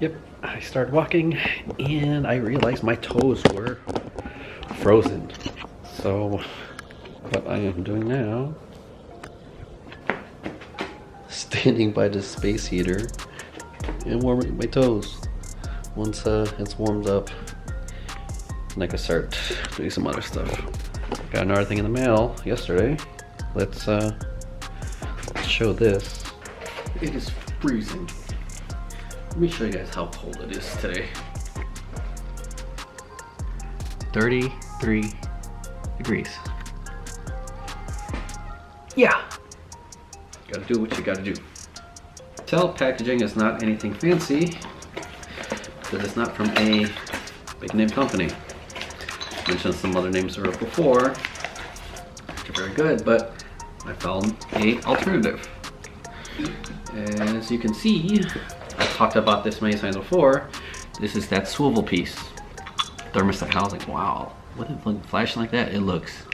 Yep, I started walking and I realized my toes were frozen. So what I am doing now, standing by the space heater and warming my toes. Once it's warmed up, and I can start doing some other stuff. Got another thing in the mail yesterday. Let's show this. It is freezing. Let me show you guys how cold it is today. 33 degrees. Yeah. Gotta do what you gotta do. Tell packaging is not anything fancy because it's not from a big name company. I mentioned some other names before, which are very good, but I found a alternative. As you can see, I've talked about this many times before. This is that swivel piece. Thermostat housing. Wow. With it flashing like that, it looks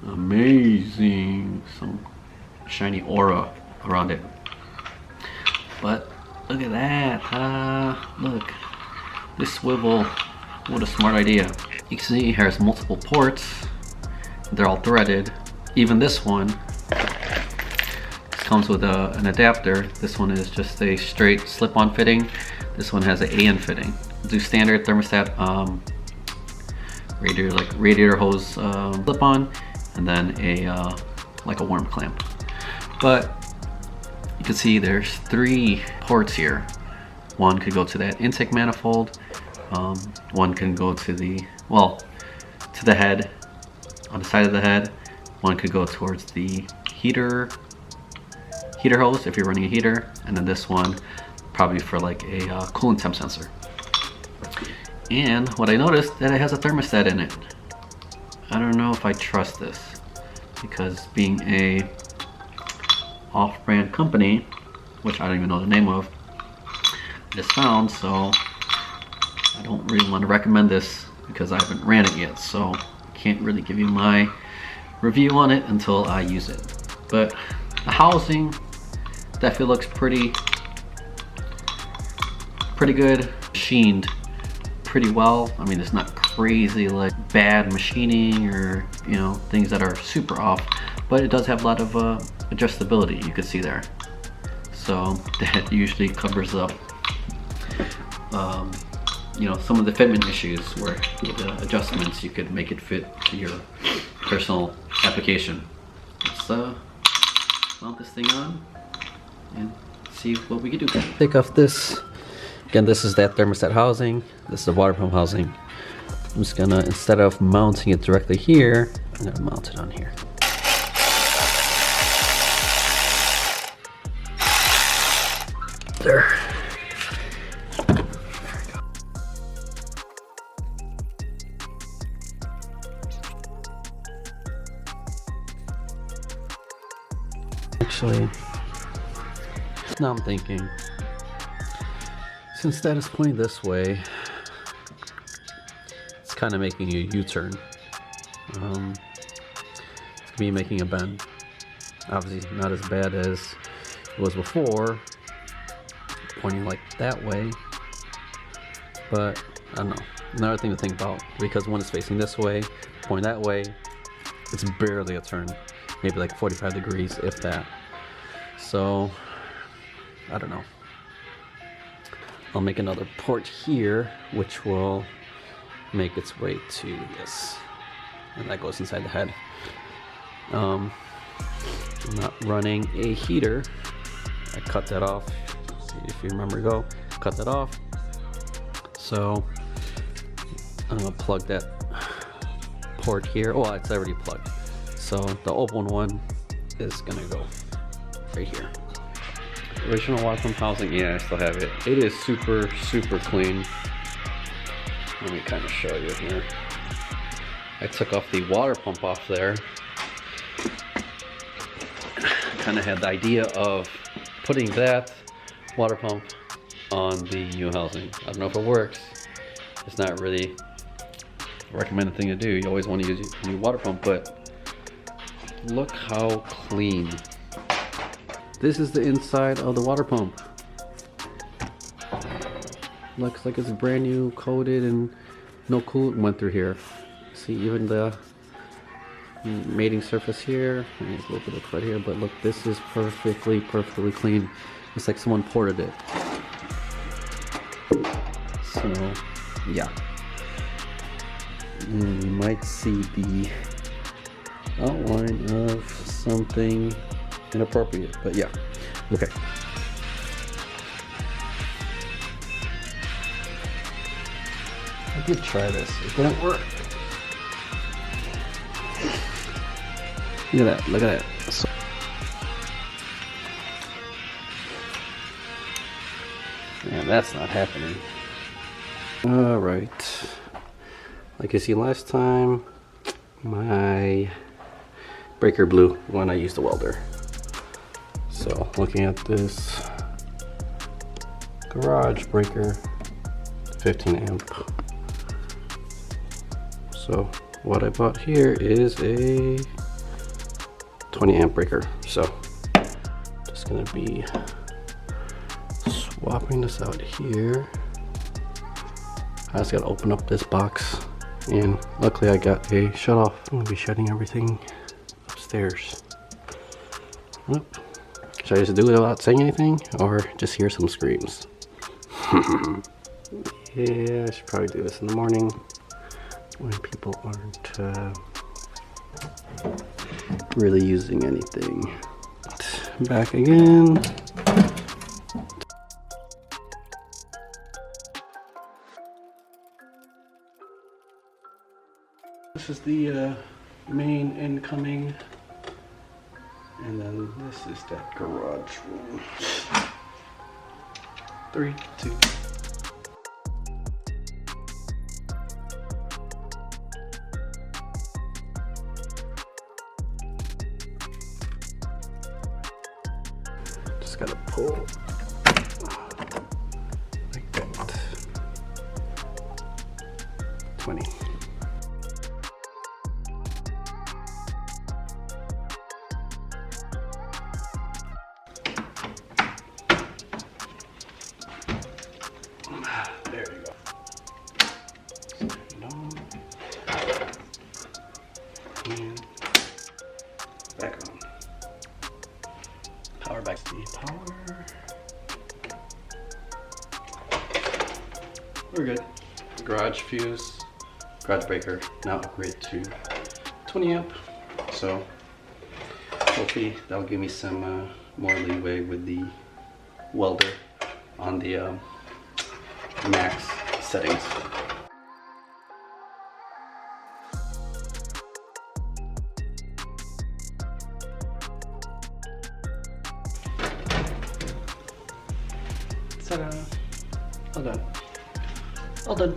amazing. Some shiny aura around it. But look at that. Look. This swivel, what a smart idea. You can see it has multiple ports. They're all threaded. Even this one comes with an adapter. This one is just a straight slip-on fitting. This one has an AN fitting. Do standard thermostat radiator hose slip-on, and then a like a worm clamp. But you can see there's 3 ports here. One could go to that intake manifold. One can go to the head, on the side of the head. One could go towards the heater hose if you're running a heater, and then this one probably for like a coolant temp sensor. And what I noticed, that it has a thermostat in it. I don't know if I trust this, because being a off-brand company, which I don't even know the name of, I just found, so I don't really want to recommend this because I haven't ran it yet, so can't really give you my review on it until I use it. But the housing definitely looks pretty good, machined pretty well. I mean, it's not crazy like bad machining or things that are super off, but it does have a lot of adjustability, you can see there. So that usually covers up some of the fitment issues where with the adjustments you could make it fit to your personal application. Let's mount this thing on and see what we can do. Take off this. Again, this is that thermostat housing. This is the water pump housing. I'm just gonna, instead of mounting it directly here, I'm gonna mount it on here. There. Actually, now I'm thinking, since that is pointing this way, it's kind of making a U-turn. It's gonna be making a bend. Obviously not as bad as it was before, pointing like that way, but I don't know. Another thing to think about, because when it's facing this way, pointing that way, it's barely a turn, maybe like 45 degrees, if that. So I don't know. I'll make another port here, which will make its way to this, and that goes inside the head. I'm not running a heater. I cut that off. If you remember, cut that off. So I'm gonna plug that port here. Oh, it's already plugged. So the open one is gonna go right here. Original water pump housing, yeah, I still have it. It is super clean. Let me kind of show you here. I took off the water pump off there. Kind of had the idea of putting that water pump on the new housing. I don't know if it works. It's not really a recommended thing to do. You always want to use a new water pump, but look how clean. This is the inside of the water pump. looks like it's brand new, coated, and no coolant went through here. See, even the mating surface here, there's a little bit of crud here, but look, this is perfectly clean. It's like someone ported it. So yeah, and you might see the outline of something inappropriate, but yeah, okay. I did try this, it didn't work. Look at that, look at that. So man, that's not happening. Alright. Like you see last time, my breaker blew when I used the welder. So looking at this garage breaker, 15 amp. So what I bought here is a 20 amp breaker. So just gonna be swapping this out here. I just gotta open up this box, and luckily I got a shut off. I'm gonna be shutting everything upstairs. Oop. Should I just do it without saying anything, or just hear some screams? Yeah, I should probably do this in the morning when people aren't really using anything. Back again. This is the main incoming, and then this is that garage room. 3, 2. Just gotta pull like that. 20. There you go. And back on. Power back to the power. We're good. Garage fuse, garage breaker, now upgrade to 20 amp. So hopefully that'll give me some more leeway with the welder on the max settings. Ta-da! All done. All done.